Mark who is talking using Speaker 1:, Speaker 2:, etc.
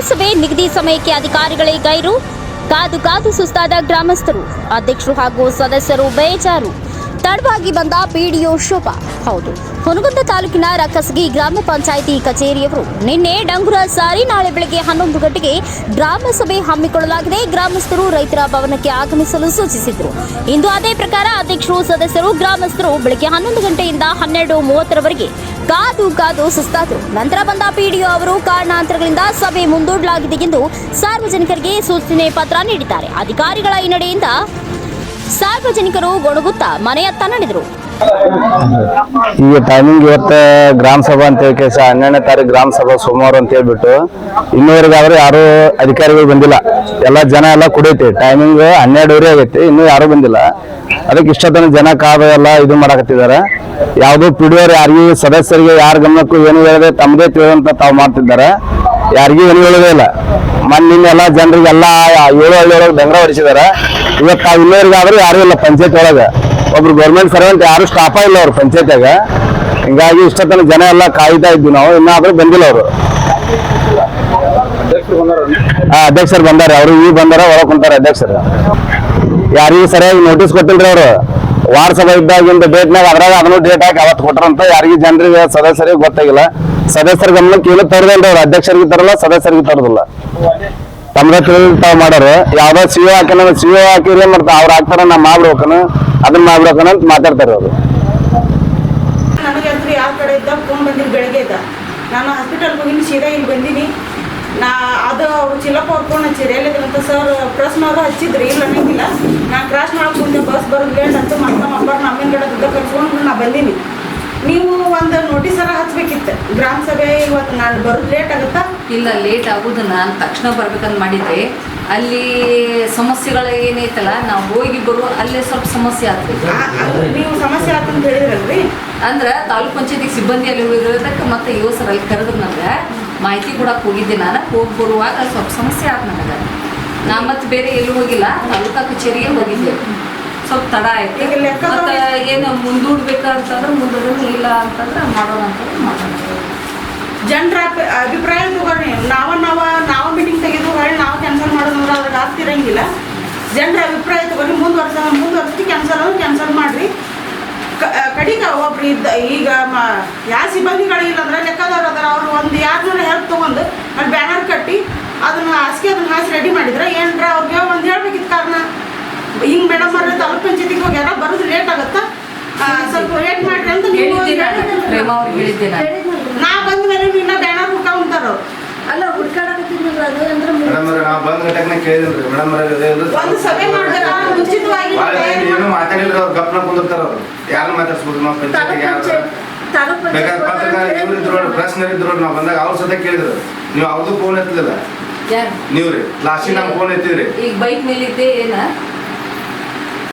Speaker 1: ಸಭೆ ನಿಗದಿ ಸಮಯಕ್ಕೆ ಅಧಿಕಾರಿಗಳೇ ಗೈರು, ಕಾದು ಕಾದು ಸುಸ್ತಾದ ಗ್ರಾಮಸ್ಥರು, ಅಧ್ಯಕ್ಷರು ಹಾಗೂ ಸದಸ್ಯರು ಬೇಜಾರು. ತಡವಾಗಿ ಬಂದ ಪಿಡಿಒ ಶೋಭಾ. ಹೌದು, ಹುನಗುಂದ ತಾಲೂಕಿನ ರಕ್ಕಸಗಿ ಗ್ರಾಮ ಪಂಚಾಯಿತಿ ಕಚೇರಿಯವರು ನಿನ್ನೆ ಡಂಗುರ ಸಾರಿ ನಾಳೆ ಬೆಳಗ್ಗೆ 11 ಗಂಟೆಗೆ ಗ್ರಾಮ ಸಭೆ ಹಮ್ಮಿಕೊಳ್ಳಲಾಗಿದೆ. ಗ್ರಾಮಸ್ಥರು ರೈತರ ಭವನಕ್ಕೆ ಆಗಮಿಸಲು ಸೂಚಿಸಿದರು. ಇಂದು ಅದೇ ಪ್ರಕಾರ ಅಧ್ಯಕ್ಷರು, ಸದಸ್ಯರು, ಗ್ರಾಮಸ್ಥರು ಬೆಳಗ್ಗೆ 11 ಗಂಟೆಯಿಂದ 12:30ರವರೆಗೆ ಕಾದು ಕಾದು ಸುಸ್ತಾದರು. ನಂತರ ಬಂದ ಪಿಡಿಒ ಅವರು ಕಾರಣಾಂತರಗಳಿಂದ ಸಭೆ ಮುಂದೂಡಲಾಗಿದೆ ಎಂದು ಸಾರ್ವಜನಿಕರಿಗೆ ಸೂಚನೆ ಪತ್ರ ನೀಡಿದ್ದಾರೆ. ಅಧಿಕಾರಿಗಳ ಈ ನಡೆಯಿಂದ ಸಾರ್ವಜನಿಕರು ಗೊಣಗುತ್ತಾ ಮನೆಯತ್ತ ನಡೆದರು.
Speaker 2: ಈಗ ಟೈಮಿಂಗ್ ಇವತ್ತು ಗ್ರಾಮ ಸಭಾ ಅಂತ ಹೇಳಿ 12ನೇ ತಾರೀಕು ಗ್ರಾಮ ಸಭಾ ಸೋಮವಾರ ಅಂತ ಹೇಳ್ಬಿಟ್ಟು ಇನ್ನೂವರೆಗಾದ್ರೆ ಯಾರು ಅಧಿಕಾರಿಗಳು ಬಂದಿಲ್ಲ. ಎಲ್ಲ ಜನ ಎಲ್ಲ ಕುಡಿಯೈತಿ. ಟೈಮಿಂಗ್ 12:30 ಆಗೈತಿ, ಇನ್ನೂ ಯಾರು ಬಂದಿಲ್ಲ. ಅದಕ್ಕೆ ಇಷ್ಟೊತ್ತನ ಜನ ಕಾದು ಎಲ್ಲ ಇದು ಮಾಡಕತ್ತಿದ್ದಾರೆ. ಯಾವ್ದು ಪಿಡಿಯೋರು ಯಾರಿಗೂ ಸದಸ್ಯರಿಗೆ ಯಾರ ಗಮನಕ್ಕೂ ಏನು ಹೇಳದೆ ತಮ್ಮದೇ ತಿಳಿದಂತ ತಾವು ಮಾಡ್ತಿದ್ದಾರೆ. ಯಾರಿಗೂ ಏನು ಹೇಳೋದೇ ಇಲ್ಲ. ನಿನ್ನೆಲ್ಲ ಜನರಿಗೆಲ್ಲ 7 ಹಳ್ಳಿಯೊಳಗೆ ಡಂಗ್ರ ಹೊಡಿಸಿದಾರೆ. ಇವತ್ತು ತಾವು ಇನ್ನೂವರೆಗಾದ್ರೂ ಯಾರು ಇಲ್ಲ ಪಂಚಾಯತ್ ಒಳಗೆ. ಒಬ್ರು ಗೌರ್ಮೆಂಟ್ ಸರ್ವೆಂಟ್ ಯಾರು ಸ್ಟಾಫ ಇಲ್ಲ ಅವ್ರು ಪಂಚಾಯತ್ಯಾಗ. ಹಿಂಗಾಗಿ ಇಷ್ಟೊತ್ತನ ಜನ ಎಲ್ಲ ಕಾಯ್ತಾ ಇದ್ವಿ ನಾವು, ಇನ್ನಾದ್ರೂ ಬಂದಿಲ್ಲ ಅವರು. ಅಧ್ಯಕ್ಷರು ಬಂದಾರೆ, ಅವರು ಈಗ ಬಂದಾರ, ಒಳಗೆ ಕುಂತಾರೆ ಅಧ್ಯಕ್ಷರು. ಯಾರಿಗೂ ಸರಿಯಾಗಿ ನೋಟಿಸ್ ಕೊಟ್ಟಿಲ್ರಿ ಅವರು. ವಾರ್ಡ್ ಸಭಾ ಇದ್ದಾಗಿಂದ ಡೇಟ್ನಾಗ ಅದ್ರಾಗ ಅದನ್ನು ಡೇಟ್ ಹಾಕಿ ಅವತ್ತು ಕೊಟ್ರಂತ ಯಾರಿಗೂ ಜನರಿಗೆ ಸದಸ್ಯರಿಗೆ ಗೊತ್ತಾಗಿಲ್ಲ. ಸದಸ್ಯರ ಗಮನಕ್ಕೆ ಏನು ತರದಿಲ್ಲ ಅವ್ರು. ಅಧ್ಯಕ್ಷರಿಗೆ ತರಲ್ಲ, ಸದಸ್ಯರಿಗೆ ತರೋದಿಲ್ಲ. ತಮ್ಮದ ತಿಳಿದು ತಾವು ಮಾಡೋರು. ಯಾವ್ದೋ ಸಿಒ ಹಾಕಿನ ಸಿಒ ಹಾಕಿರಿ ಮಾಡ್ತಾ ಅವ್ರು ಹಾಕ್ತಾರ, ನಾ ಮಾಡ್ಬೇಕನ ಅದನ್ನ ಮಾಡ್ಬೇಕನ ಅಂತ ಮಾತಾಡ್ತಾರೆ ಅವರು.
Speaker 3: ನನಗೆ ಯಾವ ಕಡೆ ಇದ್ದ ಫೋನ್ ಬಂದಿದ್ದು ಬೆಳಗ್ಗೆ ಇದ್ದ. ನಾನು ಹಾಸ್ಪಿಟಲ್ಗೆ ಹೋಗಿನಿ, ಸೀದಾ ಇಲ್ಲಿ ಬಂದೀನಿ. ಅದು ಅವ್ರು ಚಿಲ್ಲಪ್ಪ ಅವ್ರು ಫೋನ್ ಹಚ್ಚಿರಿ, ಎಲ್ಲಿದ್ರಂತ ಸರ್ ಪ್ರೆಸ್ನವರು ಹಚ್ಚಿದ್ರಿ, ಇಲ್ಲ ಅನ್ನಂಗಿಲ್ಲ. ನಾನು ಕ್ರಾಸ್ ಮಾಡಕ್ಕೆ ಮುಂದೆ ಬಸ್ ಬರೋದು ಲೇಟ್ ಅಂತ ಮತ್ತೆ ನಂಬರ್ ನಮ್ಮಿನ ಕಡೆ ದುಡ್ಡು ಕರ್ಸ್ಕೊಂಡು ನಾ ಬಂದೀನಿ. ನೀವು ಒಂದು ನೋಟಿಸರ ಹಚ್ಬೇಕಿತ್ತು. ಗ್ರಾಮ ಸಭೆ ಇವತ್ತು ನಾನು ಬರೋದು ಲೇಟ್ ಆಗುತ್ತಾ? ಇಲ್ಲ, ಲೇಟ್ ಆಗೋದು ನಾನು ತಕ್ಷಣ ಬರ್ಬೇಕಂತ ಮಾಡಿದ್ರೆ ಅಲ್ಲಿ ಸಮಸ್ಯೆಗಳು ಏನೈತಲ್ಲ, ನಾವು ಹೋಗಿ ಬರುವ ಅಲ್ಲೇ ಸ್ವಲ್ಪ ಸಮಸ್ಯೆ ಆಗ್ತದೆ. ನೀವು ಸಮಸ್ಯೆ ಆಗ್ತಂತ ಹೇಳಿದ್ರಲ್ರಿ, ಅಂದ್ರೆ ತಾಲೂಕ್ ಪಂಚಾಯತಿಗೆ ಸಿಬ್ಬಂದಿ ಅಲ್ಲಿ ಹೋಗಿರೋದಕ್ಕೆ ಮತ್ತೆ ಸರ್ ಅಲ್ಲಿ ಕರೆದ್ರು. ನನಗೆ ಮಾಹಿತಿ ಕೊಡಕ್ಕೆ ಹೋಗಿದ್ದೆ. ನಾನು ಹೋಗಿ ಬರುವಾಗ ಸ್ವಲ್ಪ ಸಮಸ್ಯೆ ಆಯ್ತು ನನಗೆ. ನಾ ಮತ್ತೆ ಬೇರೆ ಎಲ್ಲೂ ಹೋಗಿಲ್ಲ, ತಾಲೂಕಾ ಕಚೇರಿಗೆ ಹೋಗಿದ್ದೆ. ಸ್ವಲ್ಪ ತಡ ಆಯ್ತು. ಮತ್ತೆ ಏನು ಮುಂದೂಡ್ಬೇಕಂತಂದ್ರೆ ಮುಂದೂಡೋದು, ಇಲ್ಲ ಅಂತಂದ್ರೆ ಮಾಡೋಣ ಅಂತಂದ್ರೆ ಮಾಡೋಣ. ಜನರ ಅಭಿಪ್ರಾಯ ತಗೊಳ್ರಿ. ನಾವು ಮೀಟಿಂಗ್ ತೆಗೆದು ಹೊಳ್ಳಿ ನಾವು ಕ್ಯಾನ್ಸಲ್ ಮಾಡೋದಂದ್ರೆ ಅದ್ರಾಗ ಆಗ್ತಿರಂಗಿಲ್ಲ. ಜನರ ಅಭಿಪ್ರಾಯ ತಗೊಳ್ರಿ. ಮುಂದುವರ್ಸಿ ಕ್ಯಾನ್ಸಲ್ ಮಾಡಿರಿ. ಕಡಿಕ ಒಬ್ರು ಇದ್ದ ಈಗ ಯಾವ ಸಿಬ್ಬಂದಿಗಳಿಲ್ಲ ಅಂದ್ರೆ ಲೆಕ್ಕದವ್ರು ಅದಾರ, ಅವ್ರು ಒಂದು 200 ಹೆಲ್ಪ್ ತೊಗೊಂಡು ಅಲ್ಲಿ ಬ್ಯಾನರ್ ಕಟ್ಟಿ ಅದನ್ನು ಹಾಸಿ ರೆಡಿ ಮಾಡಿದ್ರೆ ಏನ್ರ ಅವ್ರಿಗೆ ಒಂದು ಹೇಳ್ಬೇಕಿತ್ತು ಕಾರಣ. ಹಿಂಗೆ ಮೇಡಮ್ ಅವ್ರೆ ತಾಲೂಕ್ ಪಂಚಾಯತಿಗೆ ಹೋಗ್ಯಾರ, ಬರೋದು ಲೇಟ್ ಆಗುತ್ತಾ, ಸ್ವಲ್ಪ ಲೇಟ್ ಮಾಡ್ರಿ ಅಂತ ನೀವು ಹೇಳಿದ್ದೆ. ನಾ ಬಂದ ಮೇಲೆ ಇನ್ನ ಬ್ಯಾನರ್ ಹುಡ್ಕೊಂತಾರ ಅವ್ರು. ಅಲ್ಲ ಹುಡ್ಕಾಡಕತ್ತಿದ್ರಲ್ಲ, ಅದು ಅಂದ್ರೆ ಒಂದು ಸಭೆ ಮಾಡಿದಾರ ಮುಂಚಿತವಾಗಿ
Speaker 2: ಮಾತಾಡಿಲ್ಲ ಅವ್ರು ಗಪ್ನ ಕುಂದಿರ್ತಾರ. ಅವ್ರು ಯಾರು ಮಾತಾಡ್ಸ್ಬೋದು ನಾವು ಪಂಚಾಯತಿಗೆ ಪ್ರಶ್ನೆ ಇದ್ರು. ನಾವು ಬಂದಾಗ ಅವ್ರ ಸದ್ಯ ಕೇಳಿದ್ರು, ನೀವು ಅವ್ರದ್ದು ಫೋನ್ ಎತ್ತಲಿಲ್ಲ. ನೀವ್ರಿ ಲಾಸ್ಟಿಗೆ ನಾವು ಫೋನ್ ಎತ್ತಿದ್ರಿ.
Speaker 3: ಈಗ ಬೈಕ್ ಮೇಲೆ ಇದ್ದೆ ಏನ